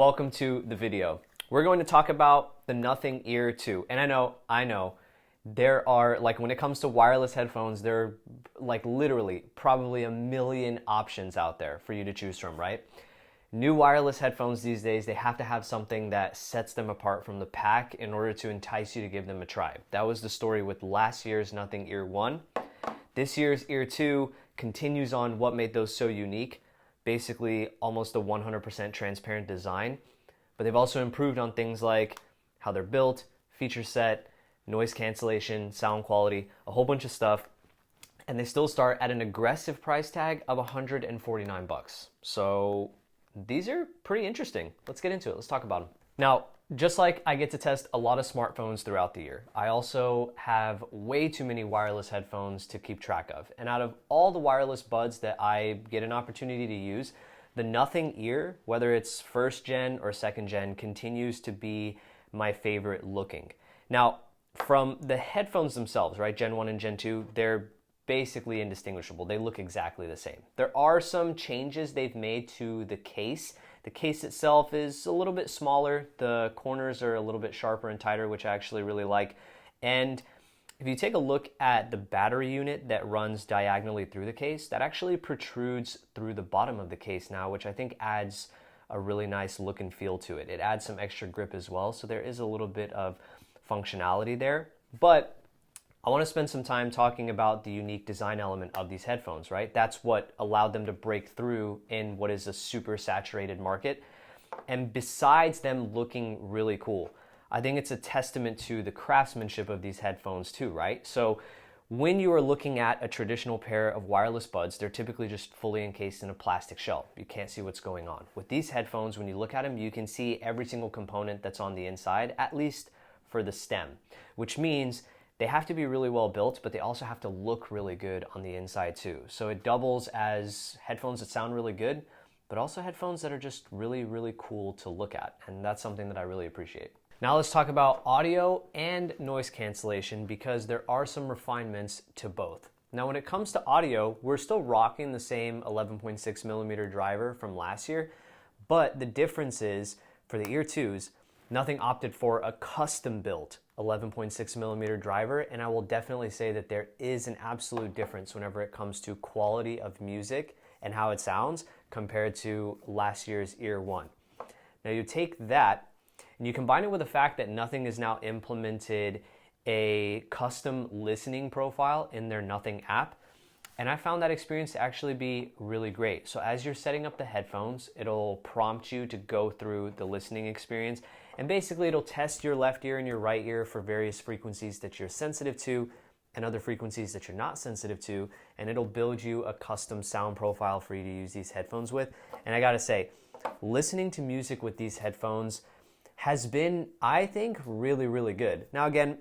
welcome to the video. We're going to talk about the Nothing Ear 2. And I know, there are, like, when it comes to wireless headphones, there are, like, literally probably a million options out there for you to choose from, right? New wireless headphones these days, they have to have something that sets them apart from the pack in order to entice you to give them a try. That was the story with last year's Nothing Ear 1. This year's Ear 2 continues on what made those so unique. Basically almost a 100% transparent design, but they've also improved on things like how they're built, feature set, noise cancellation, sound quality, a whole bunch of stuff, and they still start at an aggressive price tag of $149. So these are pretty interesting. Let's get into it. Let's talk about them. Now, just like I get to test a lot of smartphones throughout the year, I also have way too many wireless headphones to keep track of. And out of all the wireless buds that I get an opportunity to use, the Nothing Ear, whether it's first gen or second gen, continues to be my favorite looking. Now, from the headphones themselves, right, Gen 1 and Gen 2, they're basically indistinguishable. They look exactly the same. There are some changes they've made to the case. The case itself is a little bit smaller. The corners are a little bit sharper and tighter, which I actually really like. And if you take a look at the battery unit that runs diagonally through the case, that actually protrudes through the bottom of the case now, which I think adds a really nice look and feel to it. It adds some extra grip as well, so there is a little bit of functionality there. But I want to spend some time talking about the unique design element of these headphones, right? That's what allowed them to break through in what is a super saturated market. And besides them looking really cool, I think it's a testament to the craftsmanship of these headphones too, right? So when you are looking at a traditional pair of wireless buds, they're typically just fully encased in a plastic shell. You can't see what's going on. With these headphones, when you look at them, you can see every single component that's on the inside, at least for the stem, which means they have to be really well built, but they also have to look really good on the inside too. So it doubles as headphones that sound really good, but also headphones that are just really, really cool to look at. And that's something that I really appreciate. Now let's talk about audio and noise cancellation, because there are some refinements to both. Now when it comes to audio, we're still rocking the same 11.6 millimeter driver from last year, but the difference is for the Ear 2s, Nothing opted for a custom-built 11.6 millimeter driver, and I will definitely say that there is an absolute difference whenever it comes to quality of music and how it sounds compared to last year's Ear 1. Now you take that and you combine it with the fact that Nothing has now implemented a custom listening profile in their Nothing app, and I found that experience to actually be really great. So as you're setting up the headphones, it'll prompt you to go through the listening experience, and basically it'll test your left ear and your right ear for various frequencies that you're sensitive to and other frequencies that you're not sensitive to, and it'll build you a custom sound profile for you to use these headphones with. And I gotta say, listening to music with these headphones has been, I think, really, really good. Now again,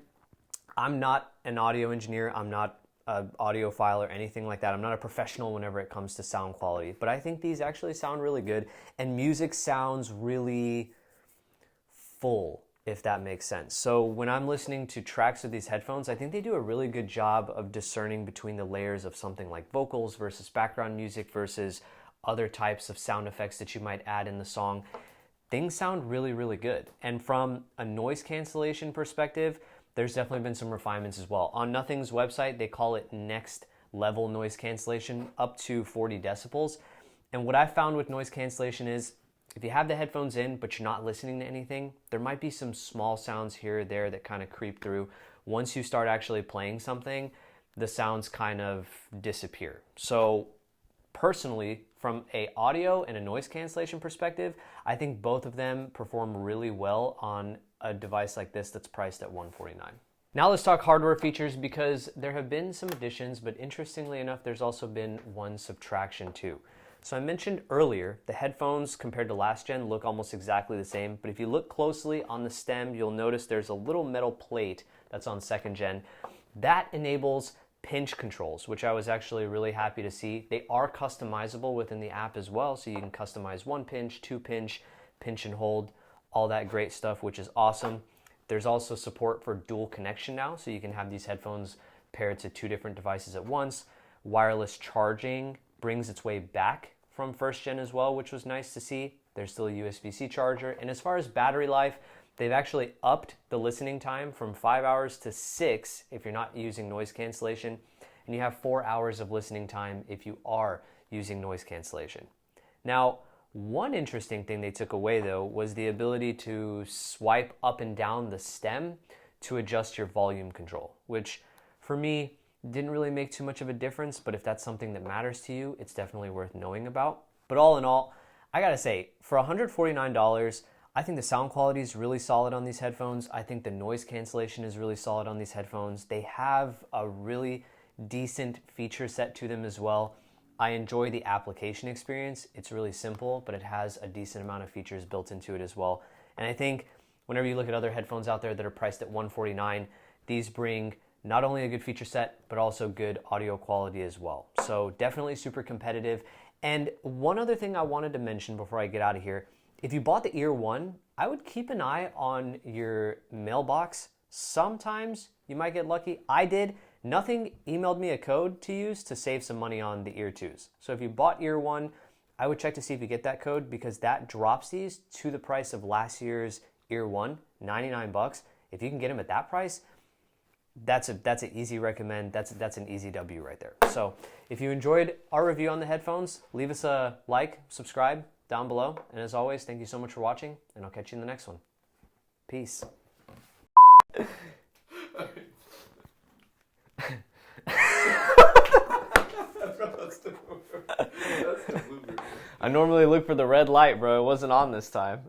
I'm not an audio engineer, I'm not an audiophile or anything like that. I'm not a professional whenever it comes to sound quality, but I think these actually sound really good, and music sounds really full, if that makes sense. So when I'm listening to tracks of these headphones, I think they do a really good job of discerning between the layers of something like vocals versus background music versus other types of sound effects that you might add in the song. Things sound really, really good. And from a noise cancellation perspective, there's definitely been some refinements as well. On Nothing's website, they call it next level noise cancellation, up to 40 decibels. And what I found with noise cancellation is, if you have the headphones in, but you're not listening to anything, there might be some small sounds here or there that kind of creep through. Once you start actually playing something, the sounds kind of disappear. So personally, from a audio and a noise cancellation perspective, I think both of them perform really well on a device like this that's priced at $149. Now let's talk hardware features, because there have been some additions, but interestingly enough, there's also been one subtraction too. So I mentioned earlier, the headphones compared to last gen look almost exactly the same, but if you look closely on the stem, you'll notice there's a little metal plate that's on second gen. That enables pinch controls, which I was actually really happy to see. They are customizable within the app as well, so you can customize 1 pinch, 2 pinch, pinch and hold, all that great stuff, which is awesome. There's also support for dual connection now, so you can have these headphones paired to 2 different devices at once. Wireless charging brings its way back from first gen as well, which was nice to see. There's still a USB-C charger. And as far as battery life, they've actually upped the listening time from 5 hours to 6 if you're not using noise cancellation. And you have 4 hours of listening time if you are using noise cancellation. Now, one interesting thing they took away though was the ability to swipe up and down the stem to adjust your volume control, which for me didn't really make too much of a difference, but if that's something that matters to you, it's definitely worth knowing about. But all in all, I gotta say, for $149, I think the sound quality is really solid on these headphones. I think the noise cancellation is really solid on these headphones. They have a really decent feature set to them as well. I enjoy the application experience. It's really simple, but it has a decent amount of features built into it as well. And I think whenever you look at other headphones out there that are priced at $149, these bring not only a good feature set, but also good audio quality as well. So definitely super competitive. And one other thing I wanted to mention before I get out of here, if you bought the Ear 1, I would keep an eye on your mailbox. Sometimes you might get lucky. I did. Nothing emailed me a code to use to save some money on the Ear 2s. So if you bought Ear 1, I would check to see if you get that code because that drops these to the price of last year's Ear 1, $99. If you can get them at that price, that's an easy recommend. That's an easy W right there. So if you enjoyed our review on the headphones, leave us a like, subscribe down below. And as always, thank you so much for watching, and I'll catch you in the next one. Peace. I normally look for the red light, bro. It wasn't on this time.